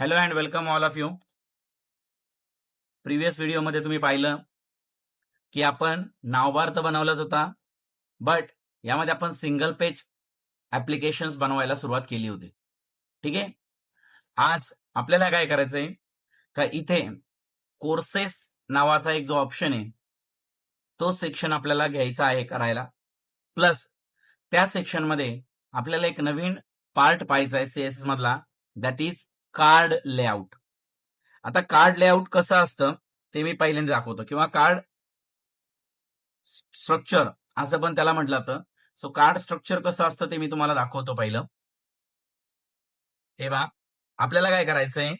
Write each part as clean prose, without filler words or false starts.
Hello and welcome all of you. Previous व्हिडिओमध्ये तुम्ही पाहिलं की आपण नावबार तर बनवलाच होता, बट यामध्ये आपण सिंगल पेज ऍप्लिकेशन्स बनवायला सुरुवात केली होती. ठीक आहे. आज आपल्याला काय करायचंय का इथे कोर्सेस नावाचा एक जो ऑप्शन आहे तो सेक्शन आपल्याला घ्यायचा आहे करायला. प्लस त्या सेक्शनमध्ये आपल्याला एक नवीन पार्ट पाहायचा आहे सीएसएस मधला, दॅट इज कार्ड लेआउट. आता कार्ड लेआउट कसं असतं ते मी पहिल्यांदा दाखवतो, किंवा कार्ड स्ट्रक्चर असं पण त्याला म्हटलं जातं. सो कार्ड स्ट्रक्चर कसं असतं ते मी तुम्हाला दाखवतो पहिलं. हे बघा, आपल्याला काय करायचंय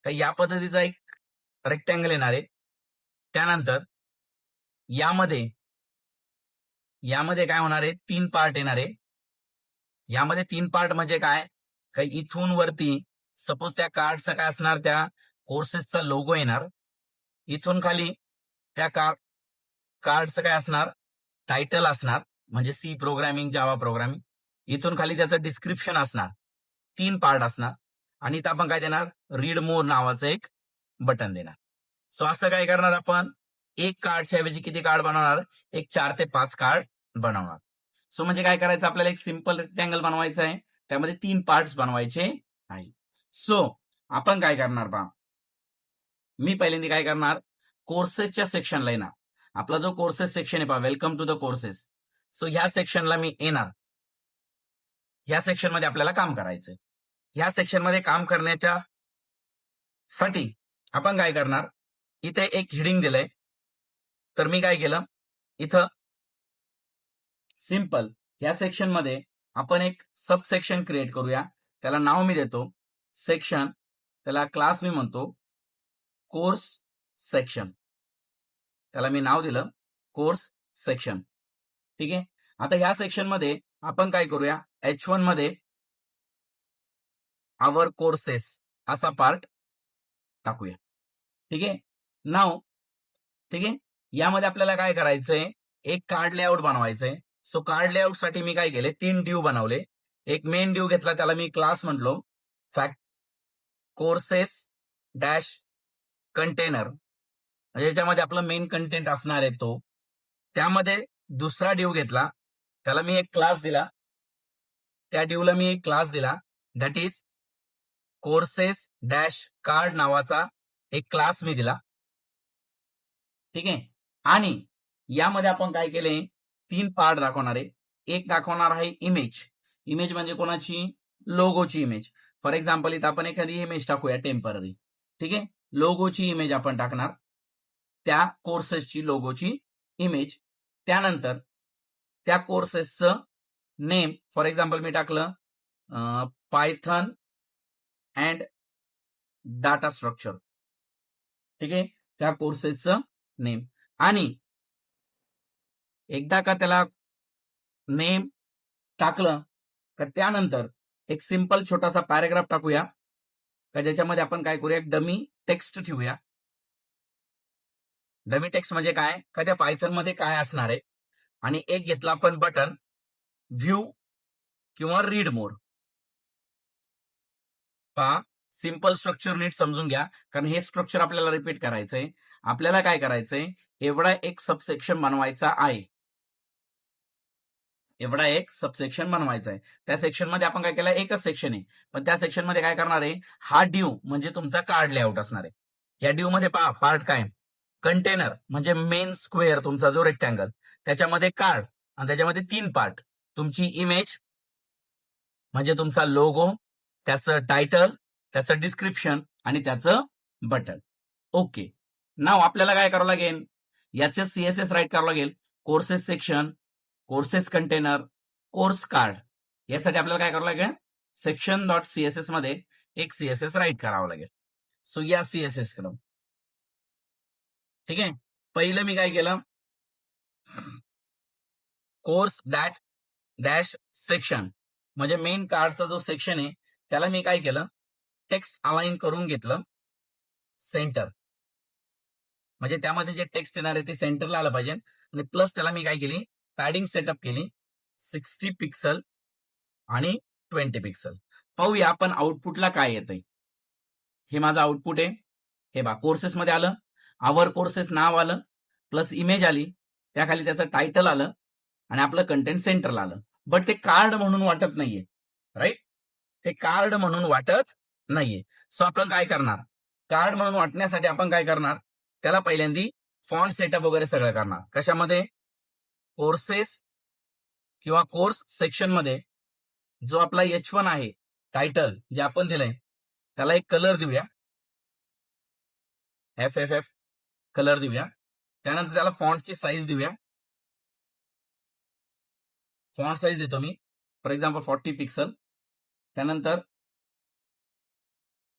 का या पद्धतीचा एक रेक्टँगल येणार आहे. त्यानंतर यामध्ये यामध्ये काय होणार आहे, 3 पार्ट येणार आहे. यामध्ये 3 पार्ट म्हणजे काय, का इथून वरती सपोज त्या कार्डचा काय असणार, त्या कोर्सेसचा लोगो येणार. इथून खाली त्या कार्डचं काय असणार, टायटल असणार, म्हणजे सी प्रोग्रामिंग, जावा प्रोग्रामिंग. इथून खाली त्याचं डिस्क्रिप्शन असणार. 3 पार्ट असणार. आणि इथं आपण काय देणार, रीड मोर नावाचं एक बटन देणार. सो असं काय करणार, आपण एक कार्डच्या ऐवजी किती कार्ड बनवणार, एक 4 ते 5 कार्ड बनवणार. सो म्हणजे काय करायचं, आपल्याला एक सिंपल रेक्टँगल बनवायचं आहे, त्यामध्ये 3 पार्ट्स बनवायचे आहे. सो आपण काय करणार पहा, मी पहिल्यांदा काय करणार, कोर्सेसच्या सेक्शनला येणार. आपला जो कोर्सेस सेक्शन आहे पहा, welcome to the courses. So ह्या सेक्शनला मी येणार. ह्या सेक्शनमध्ये आपल्याला काम करायचंय. ह्या सेक्शनमध्ये काम करण्याच्या साठी आपण काय करणार, इथे एक हेडिंग दिलंय. तर मी काय केलं, इथं सिंपल ह्या सेक्शनमध्ये आपण एक सब सेक्शन क्रिएट करूया. त्याला नाव मी देतो सेक्शन, त्याला क्लास मी म्हणतो कोर्स सेक्शन. त्याला मी नाव दिलं कोर्स सेक्शन. ठीक आहे. आता ह्या सेक्शनमध्ये आपण काय करूया, H1 मध्ये आवर कोर्सेस असा पार्ट टाकूया. ठीक आहे. नाव ठीक आहे. यामध्ये आपल्याला काय करायचंय, एक कार्ड लेआउट बनवायचंय. सो कार्ड लेआउट साठी मी काय केले, 3 ड्यू बनवले. एक मेन ड्यू घेतला, त्याला मी क्लास म्हटलो फॅक्ट कोर्सेस डॅश कंटेनर, म्हणजे याच्यामध्ये आपलं मेन कंटेंट असणार आहे तो. त्यामध्ये दुसरा ड्यू घेतला, त्याला मी एक क्लास दिला. त्या ड्यूला मी एक क्लास दिला, that is courses dash card नावाचा एक क्लास मी दिला. ठीक आहे. आणि यामध्ये आपण काय केले, 3 पार्ट दाखवणार आहे. एक दाखवणार आहे इमेज. इमेज म्हणजे कोणाची, लोगोची इमेज. फॉर एक्झाम्पल इथं आपण एखादी इमेज टाकूया टेम्पररी. ठीक आहे. लोगोची इमेज आपण टाकणार, त्या कोर्सेसची लोगोची इमेज. त्यानंतर त्या कोर्सेसचं नेम, फॉर एक्झाम्पल मी टाकलं पायथन अँड डाटा स्ट्रक्चर. ठीक आहे. त्या कोर्सेसचं नेम. आणि एकदा का त्याला नेम टाकलं तर त्यानंतर एक सिंपल छोटासा पॅराग्राफ टाकूया, का ज्याच्यामध्ये आपण काय करूया, डमी टेक्स्ट ठेवूया. डमी टेक्स्ट म्हणजे काय, का त्या पायथन मध्ये काय असणार आहे. आणि एक घेतला आपण बटन, व्ह्यू किंवा रीड मोर. पहा, सिंपल स्ट्रक्चर नीट समजून घ्या, कारण हे स्ट्रक्चर आपल्याला रिपीट करायचंय. आपल्याला काय करायचंय, एवढा एक सबसेक्शन बनवायचा आहे. एवढा एक सबसेक्शन बनवायचा आहे. त्या सेक्शन मध्ये आपण काय केलं, एकच सेक्शन आहे, पण त्या सेक्शन मध्ये काय करणार आहे, हा ड्यू म्हणजे तुमचा कार्ड लेआउट असणार आहे. या ड्यू मध्ये पहा पार्ट काय, कंटेनर म्हणजे मेन स्क्वेअर तुमचा जो रेक्टँगल, त्याच्यामध्ये कार्ड, आणि त्याच्यामध्ये 3 पार्ट, तुमची इमेज म्हणजे तुमचा लोगो, त्याचं टायटल, त्याचं डिस्क्रिप्शन आणि त्याचं बटन. ओके. नाव आपल्याला काय करावं लागेल, याचे सीएसएस राईट करावं लागेल. Courses section, courses container, course card. यासाठी आपल्याला काय करावं लागेल, सेक्शन डॉट सीएसएस मध्ये एक सीएसएस राईट करावं लागेल. सो या सीएसएस कडे. ठीक आहे. पहिलं मी काय केलं, कोर्स डॅट डॅश सेक्शन म्हणजे मेन कार्डचा जो सेक्शन आहे त्याला मी काय केलं, टेक्स्ट अलाइन करून घेतलं सेंटर, म्हणजे त्यामध्ये जे टेक्स्ट येणार आहे ते सेंटरला आलं पाहिजे. आणि प्लस त्याला मी काय केली, पॅडिंग सेटअप केली 60 पिक्सल आणि 20 पिक्सल. पाहूया आपण आउटपुटला काय येतंय. हे माझं आउटपुट आहे. हे बा कोर्सेस मध्ये आलं, आवर कोर्सेस नाव आलं, प्लस इमेज आली, त्याखाली त्याचं टायटल आलं आणि आपलं कंटेंट सेंटरला आलं. बट ते कार्ड म्हणून वाटत नाहीये, राईट? ते कार्ड म्हणून वाटत नाहीये. सो आपण काय करणार, कार्ड म्हणून वाटण्यासाठी आपण काय करणार, त्याला पहिल्यांदा फॉन्ट सेटअप वगैरे सगळं करणार. कशामध्ये? कोर्सेस किंवा कोर्स सेक्शन मध्ये जो आपला H1 आहे टायटल जे आपण दिलंय त्याला एक कलर देऊया, FFF कलर देऊया. त्यानंतर त्याला फॉन्टची साईज देऊया. फॉन्ट साईज देतो मी फॉर एक्झाम्पल 40 पिक्सल. त्यानंतर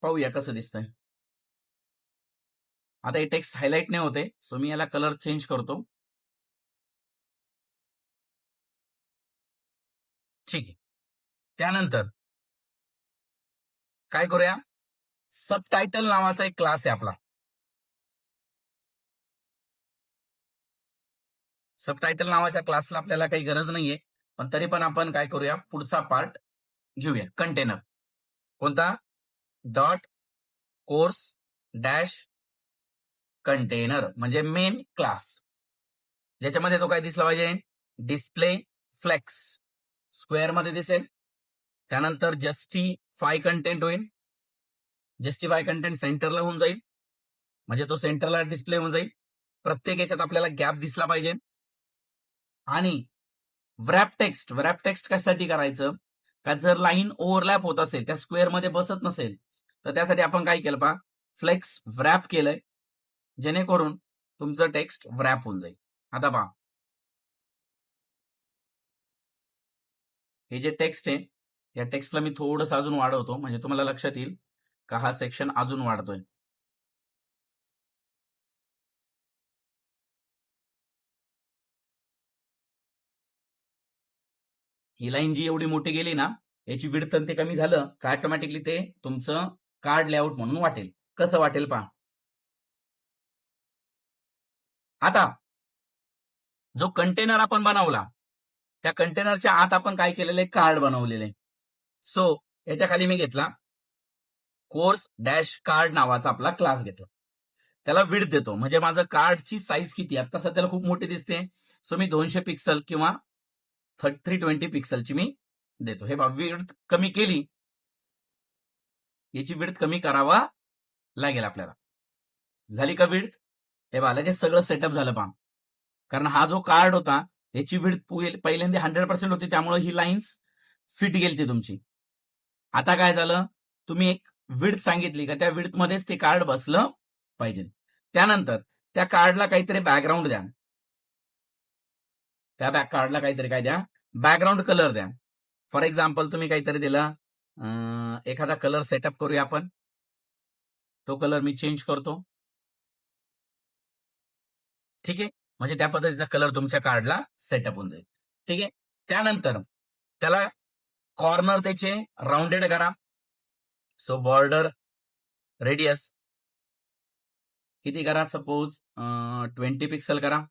पाहूया कसं दिसतंय. आता हे टेक्स्ट हायलाइट नाही होते, सो मी याला कलर चेंज करतो. ठीक आहे. त्यानंतर काय करूया, सबटायटल नावाचा एक क्लास आहे आपला. सबटायटल नावाच्या क्लासला आपल्याला काही गरज नाहीये, पण तरी पण आपण काय करूया, पुढचा पार्ट घेऊया. कंटेनर कोणता? डॉट कोर्स डॅश कंटेनर म्हणजे मेन क्लास, ज्याच्यामध्ये तो काय दिसला पाहिजे, डिस्प्ले फ्लेक्स स्क्वेअर मध्ये दिसेल. त्यानंतर जस्टिफाय कंटेंट होईल, जस्टिफाय कंटेंट सेंटरला होऊन जाईल, म्हणजे तो सेंटरला डिस्प्ले होऊन जाईल. प्रत्येक याच्यात आपल्याला गॅप दिसला पाहिजे. आणि व्रॅप टेक्स्ट कशासाठी करायचं, का जर लाईन ओव्हरलॅप होत असेल, त्या स्क्वेअर मध्ये बसत नसेल, तर त्यासाठी आपण काय केलं पहा, फ्लेक्स व्रॅप केलंय, जेणेकरून तुमचं टेक्स्ट व्रॅप होऊन जाईल. आता पहा, हे जे टेक्स्ट आहे या टेक्स्टला मी थोडंसं अजून वाढवतो, म्हणजे तुम्हाला लक्षात येईल का हा सेक्शन अजून वाढतोय. ही लाईन जी एवढी मोठी गेली ना, याची विड्थ ते कमी झालं का ऑटोमॅटिकली ते तुमचं कार्ड लेआउट म्हणून वाटेल. कसं वाटेल पहा. आता जो कंटेनर आपण बनवला, त्या कंटेनरच्या आत आपण काय केलेले, कार्ड बनवलेले. सो याच्या खाली मी घेतला कोर्स डॅश कार्ड नावाचा आपला क्लास घेतला, त्याला विड्थ देतो, म्हणजे माझं कार्डची साईज किती आता सध्याला खूप मोठी दिसते. सो मी 200 पिक्सल किंवा 320 पिक्सलची मी देतो. हे बघा, विड्थ कमी केली, याची विड्थ कमी करावा लागेल आपल्याला. झाली का विड्थ? हे बघा, लगेच सगळं सेटअप झालं पहा. कारण हा जो कार्ड होता याची विड्थ पहिल्यांदा 100% होती, त्यामुळे ही लाईन्स फिट गेली तुमची. आता काय झालं, तुम्ही एक विड्थ सांगितली का त्या विड्थ मध्येच ते कार्ड बसलं पाहिजे. त्यानंतर त्या कार्डला काहीतरी बॅकग्राऊंड द्या, त्या कार्डला काहीतरी काय द्या, बॅकग्राऊंड कलर द्या. फॉर एक्झाम्पल तुम्ही काहीतरी दिला, एखादा कलर सेटअप करूया आपण. तो कलर मी चेंज करतो. ठीक आहे, म्हणजे त्या पद्धतीचा कलर तुमच्या कार्डला सेटअप होऊन जाईल. ठीक आहे. त्यानंतर त्याला कॉर्नर त्याचे राऊंडेड करा. सो बॉर्डर रेडियस किती करा, सपोज 20 पिक्सल करा.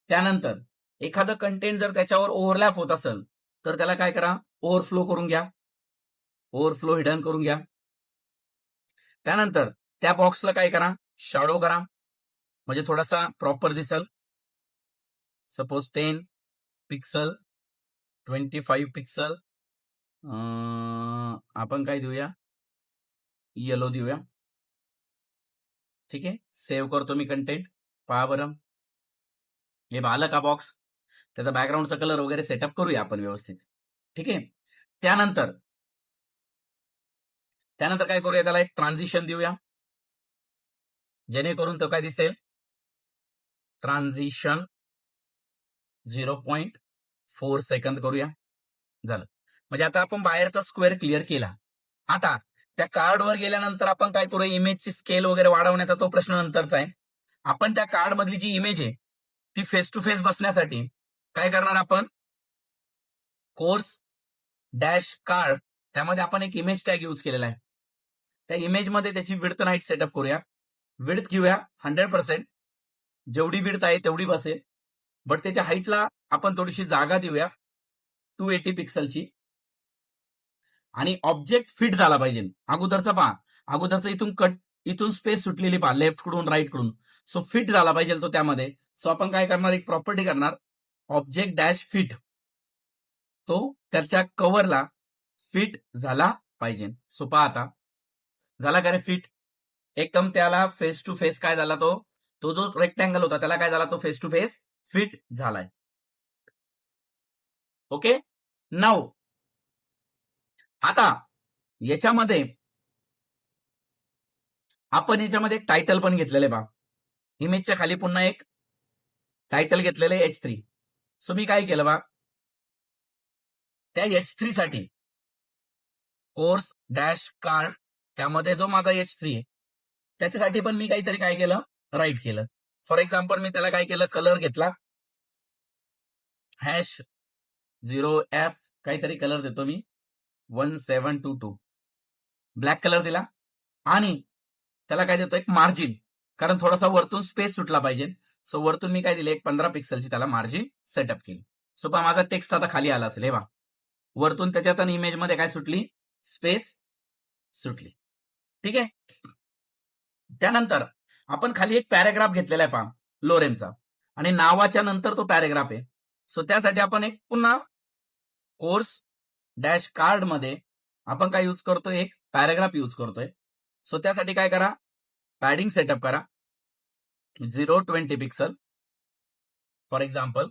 त्यानंतर एखादं कंटेंट जर त्याच्यावर ओव्हरलॅप होत असेल तर त्याला काय करा, ओव्हरफ्लो करून घ्या, ओव्हरफ्लो हिडन करून घ्या. त्यानंतर त्या बॉक्सला काय करा, शॅडो करा, म्हणजे थोडासा प्रॉपर दिसेल. सपोज 10 पिक्सल, 25 पिक्सल, आपण काय देऊया, येलो देऊया. ठीक आहे, सेव्ह करतो मी कंटेंट. पहा बरं, हे आलं का बॉक्स, त्याचा बॅकग्राऊंडचा कलर वगैरे सेटअप करूया आपण व्यवस्थित. ठीक आहे. त्यानंतर काय करूया, त्याला एक ट्रान्झिशन देऊया, जेणेकरून तो काय दिसेल, ट्रान्झिशन 0.4 सेकंद करूया. झालं, म्हणजे आता आपण बाहेरचा स्क्वेअर क्लिअर केला. आता त्या कार्डवर गेल्यानंतर आपण काय करूया, इमेजची स्केल वगैरे वाढवण्याचा तो प्रश्न नंतरचा आहे. आपण त्या कार्ड मधली जी इमेज आहे ती फेस टू फेस बसण्यासाठी काय करणार, आपण कोर्स डॅश कार्ड, त्यामध्ये आपण एक इमेज टॅग यूज केलेला आहे. त्या इमेज मध्ये त्याची विड्थ आणि हाईट सेटअप करूया. विड्थ घेऊया 100%, जेवढी विड्थ आहे तेवढी बसेल, बट त्याच्या हाईटला आपण थोडीशी जागा देऊया 280 पिक्सलची. आणि ऑब्जेक्ट फिट झाला पाहिजे. अगोदरचा पहा, अगोदरचं इथून स्पेस सुटलेली पहा, लेफ्ट कडून राईट कडून. सो फिट झाला पाहिजे तो त्यामध्ये. सो आपण काय करणार, एक प्रॉपर्टी करणार, ऑब्जेक्ट डॅश फिट. तो त्याच्या कव्हरला फिट झाला पाहिजे. सो पहा आता झाला का रे फिट, एकदम त्याला फेस टू फेस काय झाला, तो जो रेक्टँगल होता त्याला काय झाला, तो फेस टू फेस फिट झालाय. ओके. नाऊ आता याच्यामध्ये आपण याच्यामध्ये एक टायटल पण घेतलेलं आहे बा. इमेजच्या खाली पुन्हा एक टायटल घेतलेलं आहे H3. सो मी काय केलं बा, त्या H3 साठी कोर्स डॅश कार्ड, त्यामध्ये जो माझा H3 आहे त्याच्यासाठी पण मी काहीतरी काय केलं, राईट केलं. फॉर एक्झाम्पल मी त्याला काय केलं, कलर घेतला #0F, काहीतरी कलर देतो मी 1722, ब्लॅक कलर दिला. आणि त्याला काय देतो, एक मार्जिन, कारण थोडासा वरतून स्पेस सुटला पाहिजे. सो वरतून मी काय दिले, एक 15 पिक्सलची त्याला मार्जिन सेटअप केली. सो पहा माझा टेक्स्ट आता खाली आला असेल, हे पहा वरतून त्याच्यात आणि इमेजमध्ये काय सुटली, स्पेस सुटली. ठीक आहे. त्यानंतर आपण खाली एक पॅराग्राफ घेतलेला आहे पहा लोरेनचा, आणि नावाच्या नंतर तो पॅराग्राफ आहे. सो त्यासाठी आपण एक पुन्हा कोर्स डॅश कार्ड मध्ये आपण काय यूज करतोय, एक पॅराग्राफ यूज करतोय. सो त्यासाठी काय करा, पॅडिंग सेटअप करा 020 पिक्सल. फॉर एक्झाम्पल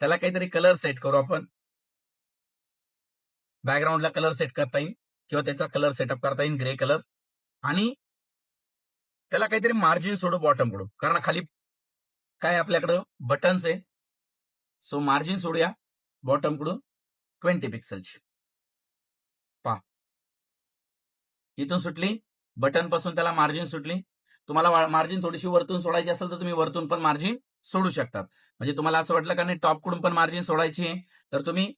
त्याला काहीतरी कलर सेट करू आपण, बॅकग्राऊंडला कलर सेट करता येईल किंवा त्याचा कलर सेटअप करता येईल ग्रे कलर. आणि त्याला काहीतरी मार्जिन सोडू बॉटम कडून, कारण खाली काय आपल्याकडं बटन्स आहे. सो मार्जिन सोडूया बॉटम कडून 20 पिक्सलची. पहा इथून सुटली, बटन पासून त्याला मार्जिन सुटली. तुम्हाला मार्जिन थोडीशी वरतून सोडायची असेल तर तुम्ही वरतून पण मार्जिन सोडू शकतात. म्हणजे तुम्हाला असं वाटलं का नाही टॉप कडून पण मार्जिन सोडायची आहे, तर तुम्ही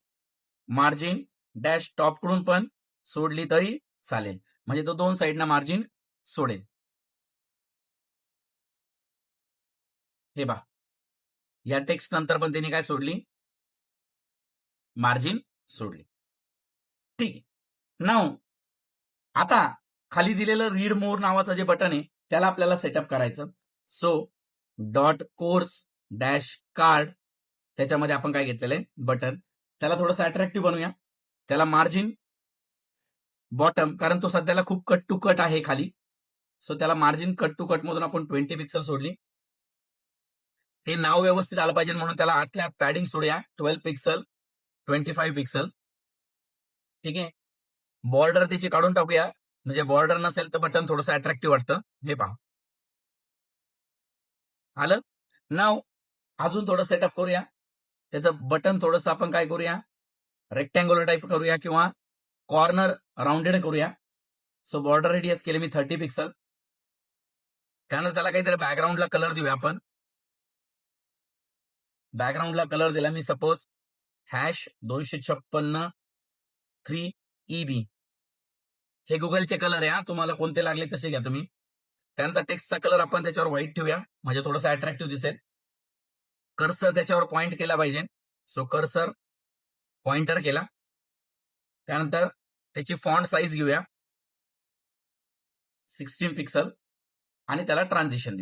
मार्जिन डॅश टॉप कडून पण सोडली तरी चालेल, म्हणजे तो दोन साईडना मार्जिन सोडेल. हे बा या टेक्स्ट नंतर पण त्यांनी काय सोडली, मार्जिन सोडली. ठीक आहे. नाव आता खाली दिलेलं रीड मोर नावाचं जे बटन आहे त्याला आपल्याला सेटअप करायचं. So dot course dash card, त्याच्यामध्ये आपण काय घेतलेलं आहे, बटन. त्याला थोडंसं अट्रॅक्टिव्ह बनवूया. त्याला मार्जिन बॉटम, कारण तो सध्याला खूप कट टू कट आहे खाली. सो त्याला मार्जिन कट टू कट मधून आपण 20 पिक्सल सोडली. ते नाव व्यवस्थित आलं पाहिजे म्हणून त्याला आतल्या पॅडिंग सोडूया 12 पिक्सल 25 पिक्सल. ठीक आहे. बॉर्डर त्याची काढून टाकूया, म्हणजे बॉर्डर नसेल तर बटन थोडंसं अट्रॅक्टिव्ह वाटतं. हे पहा आलं. नाव अजून थोडं सेटअप करूया. त्याचं बटन थोडंसं आपण काय करूया, रेक्टँग्युलर टाईप करूया किंवा कॉर्नर राऊंडेड करूया. सो बॉर्डर रेडियस केले मी 30 पिक्सल. त्यानंतर त्याला काहीतरी बॅकग्राऊंडला कलर देऊया आपण. बॅकग्राऊंडला कलर दिला मी सपोज #256 3EB. हे गुगलचे कलर आहे, तुम्हाला कोणते लागले तसे घ्या तुम्ही. त्यानंतर टेक्स्टचा कलर आपण त्याच्यावर व्हाईट ठेवूया, म्हणजे थोडंसं अट्रॅक्टिव्ह दिसेल. कर्सर त्याच्यावर पॉइंट केला पाहिजे. सो कर्सर पॉइंटर केला. त्यानंतर त्याची फॉन्ट साईज घेऊया 16 पिक्सल आणि त्याला ट्रान्झिशन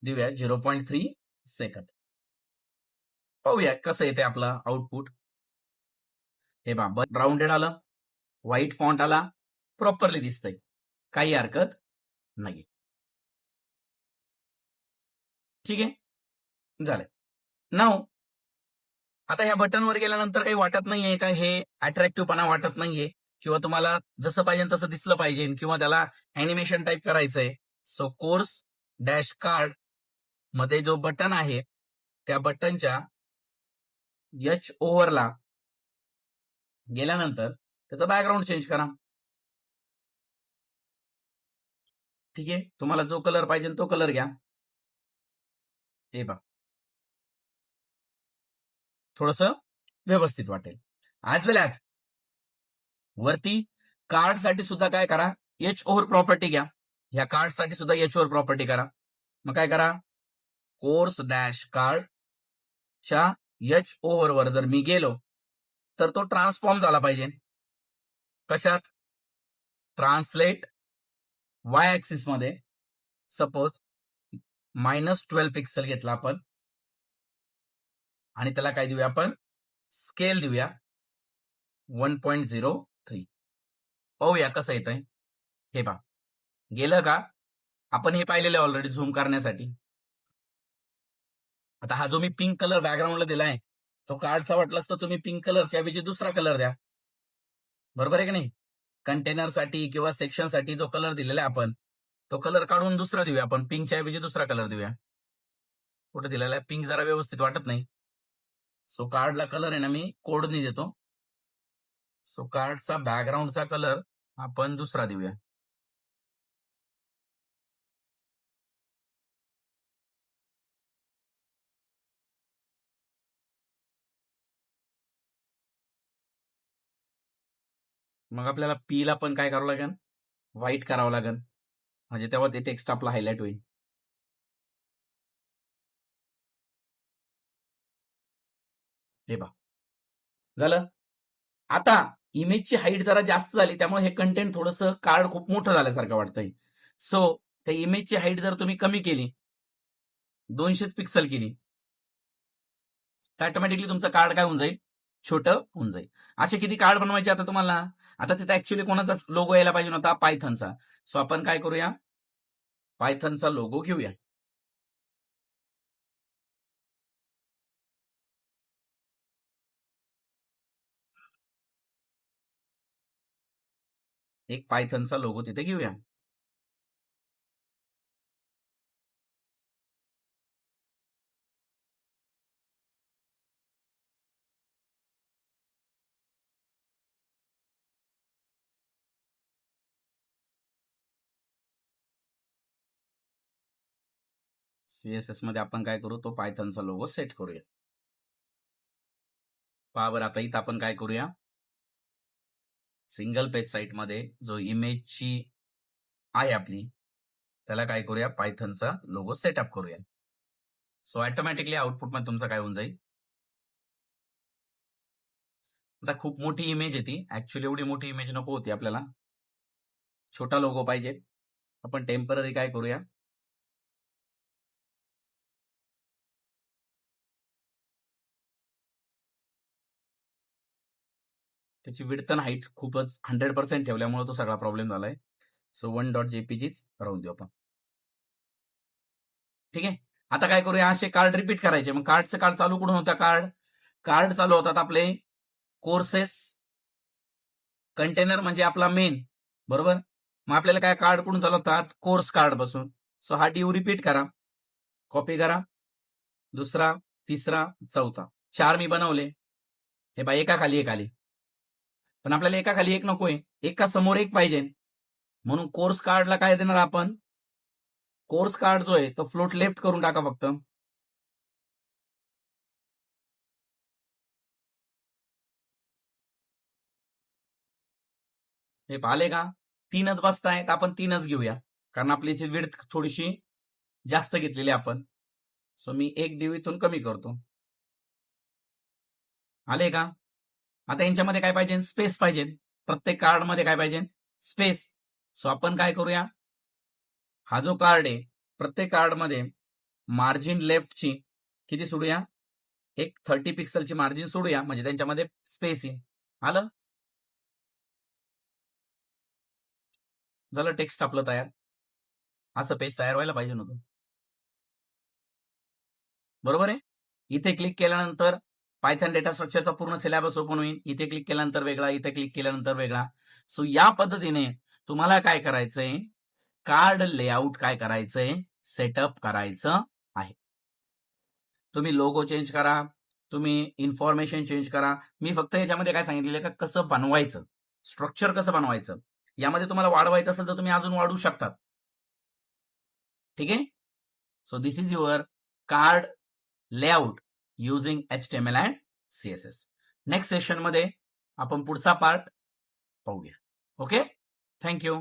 देऊया 0.3 सेकंद. पाहूया कसं येते आपलं आउटपुट. हे बा राऊंडेड आलं, व्हाईट फॉन्ट आला, प्रॉपरली दिसतंय, काही हरकत नाही. ठीक आहे, झालं. नाव आता या बटनवर गेल्यानंतर काही वाटत नाहीये का हे अट्रॅक्टिव्हपणा वाटत नाहीये, किंवा तुम्हाला जसं पाहिजे तसं दिसलं पाहिजे, किंवा त्याला अॅनिमेशन टाईप करायचंय. सो कोर्स डॅश कार्ड मध्ये जो बटन आहे त्या बटनच्या H ओव्हरला गेल्यानंतर त्याचा बॅकग्राऊंड चेंज करा. ठीक आहे. तुम्हाला जो कलर पाहिजे तो कलर घ्या. हे बघा थोडस व्यवस्थित वाटेल. ऍज वेल ऍज वरती कार्ड साठी सुद्धा काय करा, H ओव्हर प्रॉपर्टी घ्या. या कार्ड साठी सुद्धा H ओव्हर प्रॉपर्टी करा. मग काय करा, कोर्स डॅश कार्ड च्या H ओव्हर वर जर मी गेलो तर तो ट्रान्सफॉर्म झाला पाहिजे. कशात? ट्रान्सलेट वाय ऍक्सिस मध्ये सपोज -12 पिक्सल घेतला आपण आणि त्याला काय देऊया आपण? स्केल देऊया 1.03. पाहूया कसं येतंय. हे पहा, गेलं का? आपण हे पाहिलेलं ऑलरेडी झूम करण्यासाठी. आता हा जो मी पिंक कलर बॅकग्राऊंडला दिलाय तो कार्डचा वाटलास तर तुम्ही पिंक कलरच्या ऐवजी दुसरा कलर द्या, बरोबर आहे की नाही? कंटेनरसाठी किंवा सेक्शनसाठी जो कलर दिलेला आहे आपण तो कलर काढून दुसरा देऊया आपण, पिंकच्या ऐवजी दुसरा कलर देऊया. कुठे दिलेला आहे? पिंक जरा व्यवस्थित वाटत नाही. सो कार्डला कलर आहे ना मी कोडनी देतो. सो कार्डचा बॅकग्राऊंडचा कलर आपण दुसरा देऊया. मग आपल्याला पी ला पण काय करावं लागेल? व्हाईट करावं लागेल, म्हणजे तेव्हा ते टेक्स्ट आपला हायलाइट होईल. हे पहा, झालं. आता इमेजची हाईट जरा जास्त झाली त्यामुळे हे कंटेंट थोडंसं कार्ड खूप मोठं झाल्यासारखं वाटतंय. सो त्या इमेजची हाईट जर तुम्ही कमी केली, 200 पिक्सल केली, तर ऑटोमॅटिकली तुमचं कार्ड काय होऊन जाईल? छोटं होऊन जाईल. असे किती कार्ड बनवायचे आता तुम्हाला? आता तिथे ऍक्च्युली कोणाचा लोगो यायला पाहिजे नव्हता? पायथनचा. सो आपण काय करूया? पायथनचा लोगो घेऊया. एक पायथनचा लोगो तिथे घेऊया. सीएसएस मध्ये आपण काय करू? तो पायथनचा लोगो सेट करूया. पहा बरं, आता इथं आपण काय करूया? सिंगल पेज साईट मध्ये जो इमेजची आहे आपली त्याला काय करूया? पायथनचा लोगो सेटअप करूया. सो ऑटोमॅटिकली आउटपुट मध्ये तुमचं काय होऊन जाईल? आता खूप मोठी इमेज आहे ती, ऍक्च्युली एवढी मोठी इमेज नको होती आपल्याला, छोटा लोगो पाहिजे. आपण टेम्पररी काय करूया? त्याची विड्थ आणि हाईट खूपच 100% ठेवल्यामुळे तो सगळा प्रॉब्लेम झालाय. सो 1.jpgच राहून देऊ आपण. ठीक आहे. आता काय करूया? असे कार्ड रिपीट करायचे. मग कार्डचं कार्ड चालू कुठून होता? कार्ड चालू होतात आपले कोर्सेस कंटेनर म्हणजे आपला मेन, बरोबर. मग आपल्याला काय कार्ड कुठून चालू होतात? कोर्स कार्ड पासून. सो हा ड्यू रिपीट करा, कॉपी करा, दुसरा, तिसरा, चौथा, 4 मी बनवले. हे बा, एका खाली एक आली. पण आपल्याला एका खाली एक नकोय, एका समोर एक पाहिजे. म्हणून कोर्स कार्डला काय देणार आपण? कोर्स कार्ड जो आहे तो फ्लोट लेफ्ट करून टाका फक्त. हे पाहिले का? 3च बसतायत, आपण 3च घेऊया कारण आपली विड्थ थोडीशी जास्त घेतलेली आपण. सो मी एक ड्यू इथून कमी करतो. आले का? आता यांच्यामध्ये काय पाहिजे? स्पेस पाहिजे. प्रत्येक कार्ड मध्ये काय पाहिजे? स्पेस. सो आपण काय करूया? हा जो कार्ड आहे प्रत्येक कार्ड मध्ये मार्जिन लेफ्टची किती सोडूया? एक 30 पिक्सलची मार्जिन सोडूया, म्हणजे त्यांच्यामध्ये स्पेस आहे. आलं? झालं टेक्स्ट आपलं तयार. असं पेज तयार व्हायला पाहिजे नव्हतं, बरोबर आहे. इथे क्लिक केल्यानंतर पायथन डेटा स्ट्रक्चरचा पूर्ण सिलेबस ओपन होईल. इथे क्लिक केल्यानंतर वेगळा, इथे क्लिक केल्यानंतर वेगळा. सो या पद्धतीने तुम्हाला काय करायचंय? कार्ड लेआउट काय करायचंय? सेटअप करायचं आहे. तुम्ही लोगो चेंज करा, तुम्ही इन्फॉर्मेशन चेंज करा. मी फक्त याच्यामध्ये काय सांगितलेलं का कसं बनवायचं, स्ट्रक्चर कसं बनवायचं. यामध्ये तुम्हाला वाढवायचं असेल तर तुम्ही अजून वाढवू शकता. ठीक आहे. So this is your card layout using HTML and CSS. Next session मध्ये आपण पुढचा पार्ट पाहूया. Okay, thank you.